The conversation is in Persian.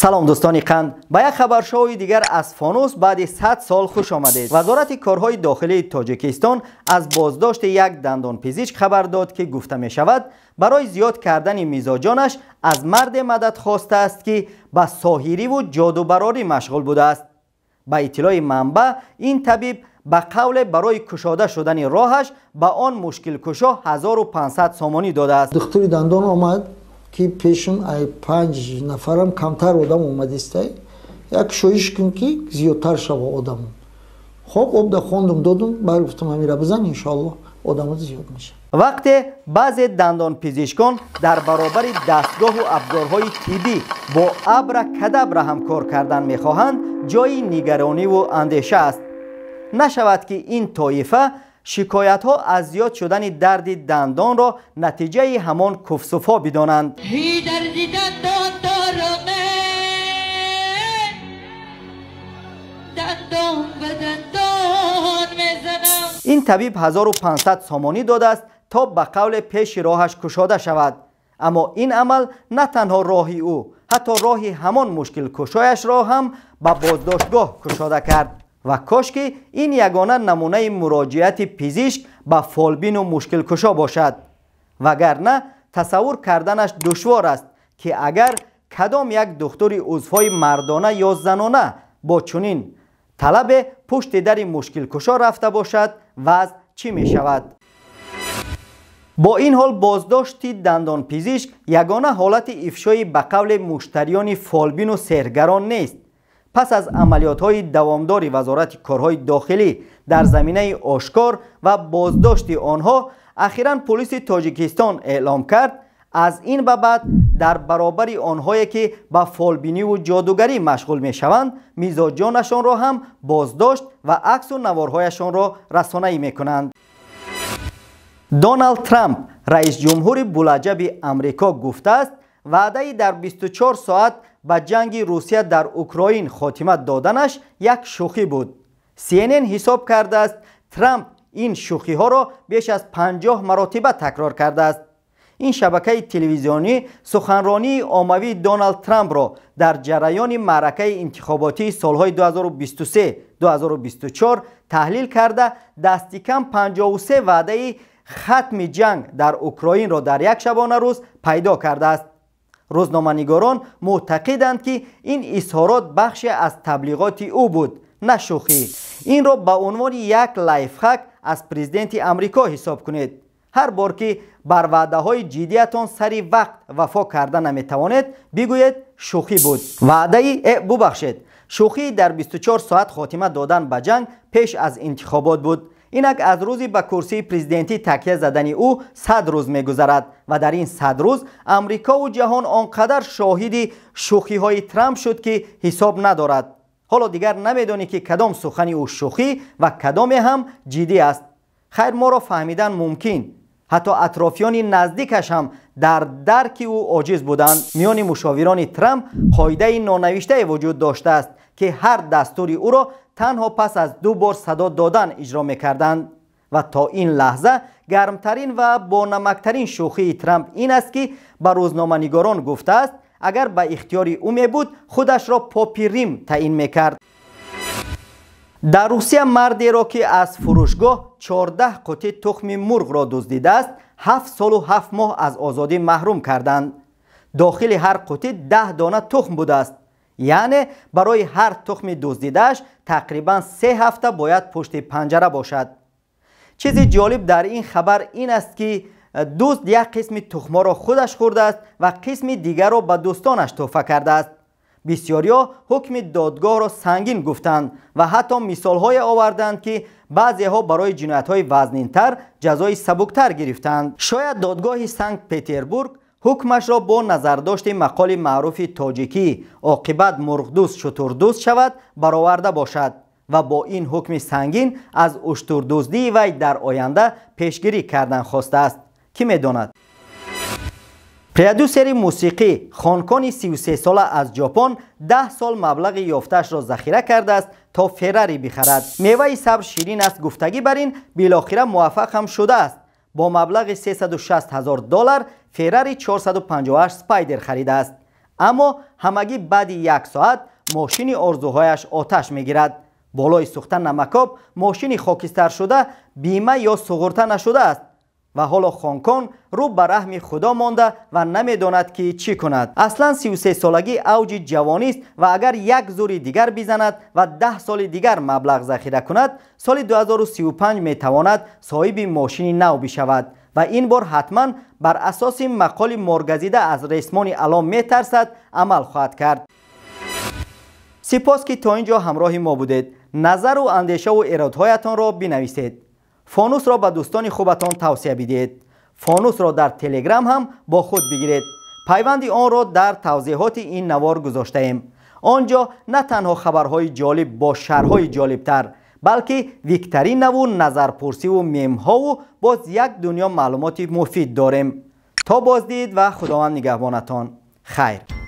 سلام دوستان قند، با یک خبرشوی دیگر از فانوس بعد 100 سال خوش آمدید. وزارت کارهای داخلی تاجیکستان از بازداشت یک دندانپزشک خبر داد که گفته می شود برای زیاد کردن میزاجانش از مرد مدد خواسته است که به ساحری و جادوبراری مشغول بوده است. با اطلاع منبع، این طبیب به قول برای کشاده شدن راهش به آن مشکل کشا 1500 سامانی داده است. دکتری دندان آمد که پیشم ای 5 نفرم کمتر آدم اومد است. یک شویش کن که زیادتر شوه آدم. خب ابدا خوندم دادم بعد گفتم همین را بزن انشالله آدم زیاد میشه. وقتی بعضی دندان پزشکان در برابر دستگاه و ابزارهای طبی با ابرکدبر هم کار کردن میخواهند، جای نگرانی و اندیشه است. نشود که این طایفه شکایت ها از زیاد شدن درد دندان را نتیجه همان کفسفا بدانند. این طبیب 1500 سامانی داده است تا به قول پیش راهش کشاده شود. اما این عمل نه تنها راهی او، حتی راهی همان مشکل کشایش را هم به بازداشتگاه کشاده کرد. و کاش که این یگانه نمونه مراجعت پزشک به فالبین و مشکل کشا باشد، وگرنه تصور کردنش دشوار است که اگر کدام یک دکتر عضوهای مردانه یا زنانه با چنین طلب پشت در مشکل کشا رفته باشد وضع چی می شود؟ با این حال بازداشت دندان پزشک یگانه حالت افشای به قول مشتریان فالبین و سحرگران نیست. پس از عملیات‌های دوامدار وزارت کارهای داخلی در زمینه آشکار و بازداشت آنها، اخیراً پلیس تاجیکستان اعلام کرد از این به بعد در برابر آنهایی که به فالبینی و جادوگری مشغول می‌شوند، میزاجانشان را هم بازداشت و عکس و نوارهایشان را رسانه‌ای می‌کنند. دونالد ترامپ رئیس جمهور بولجب امریکا گفته است وعده در 24 ساعت به جنگ روسیه در اوکراین خاتمه دادنش یک شوخی بود. CNN حساب کرده است ترامپ این شوخی ها را بیش از 50 مرتبه تکرار کرده است. این شبکه تلویزیونی سخنرانی عمومی دونالد ترامپ را در جریان معرکه انتخاباتی سالهای 2023-2024 تحلیل کرده دست کم 53 وعده ختم جنگ در اوکراین را در یک شبانه روز پیدا کرده است. روزنامه‌نگاران معتقدند که این اظهارات بخشی از تبلیغات او بود، نه شوخی. این را به عنوان یک لایف هک از پرزیدنت امریکا حساب کنید. هر بار که بر وعده‌های جدیتان سری وقت وفا کردن نمی‌توانید، بگویید شوخی بود. ببخشید، شوخی در 24 ساعت خاتمه دادن به جنگ پیش از انتخابات بود. اینک از روزی به کرسی پرزیدنتی تکیه زدن او 100 روز می‌گذرد و در این 100 روز امریکا و جهان آنقدر شاهد شوخی های ترامپ شد که حساب ندارد. حالا دیگر نمیدانی که کدام سخنی او شوخی و کدام هم جدی است. خیر، ما را فهمیدن ممکن، حتی اطرافیان نزدیکش هم در درک او عاجز بودند. میان مشاوران ترامپ قاعده نانوشته وجود داشته است که هر دستوری او را تنها پس از 2 بار صدا دادن اجرا می‌کردند. و تا این لحظه گرمترین و با نمکترین شوخی ترامپ این است که به روزنامه‌نگاران گفته است اگر به اختیار او می بود خودش را پاپی ریم تعیین می‌کرد. در روسیه مردی را که از فروشگاه 14 قطعه تخم مرغ را دزدیده است 7 سال و 7 ماه از آزادی محروم کردند. داخل هر قطعه 10 دانه تخم بوده است. یعنی برای هر تخم دزدیده‌اش تقریبا 3 هفته باید پشت پنجره باشد. چیز جالب در این خبر این است که دزد یک قسم تخم‌ها را خودش خورده است و قسم دیگر را به دوستانش تحفه کرده است. بسیاریا حکم دادگاه را سنگین گفتند و حتی مثال‌های آوردند که بعضی‌ها برای جنایت‌های وزنین‌تر جزای سبکتر گرفتند. شاید دادگاه سنت پترزبورگ حکمش را با نظرداشت مقال معروف تاجیکی عاقبت مرغدوز شتردوز شود برآورده باشد و با این حکم سنگین از اشتردزدی وی در آینده پیشگیری کردن خواسته است. کی می‌داند؟ پرودوسر موسیقی خانکان 33 ساله از ژاپن 10 سال مبلغ یافته‌اش را ذخیره کرده است تا فراری بخرد. میوه صبر شیرین است گفتگی بر این بالاخره موفق هم شده است. با مبلغ $360,000 فراری 458 سپایدر خریده است. اما همگی بعد 1 ساعت ماشین آرزوهایش آتش میگیرد. بالای سوختن نمکاب ماشین خاکستر شده بیمه یا سغورته نشده است و حالا خانکان رو به رحم خدا مانده و نمیداند که چی کند. اصلا 33 سالگی اوج جوانی است و اگر یک زور دیگر بزند و 10 سال دیگر مبلغ ذخیره کند، سال 2035 میتواند صاحب ماشین نو بشود و این بار حتما بر اساس مقال مرگزیده از رسمان اعلام میترسد عمل خواهد کرد. سپاس که تا اینجا همراه ما بودید. نظر و اندیشه و ارادهایتان را بنویسید. فانوس را به دوستان خوبتان توصیه بدهید. فانوس را در تلگرام هم با خود بگیرید. پیوند آن را در توضیحات این نوار گذاشته ایم. آنجا نه تنها خبرهای جالب با شرحهای جالبتر، بلکه ویکترین و نظرپرسی و میمها و باز یک دنیا معلومات مفید داریم. تا بازدید و خداوند نگهبانتان. خیر.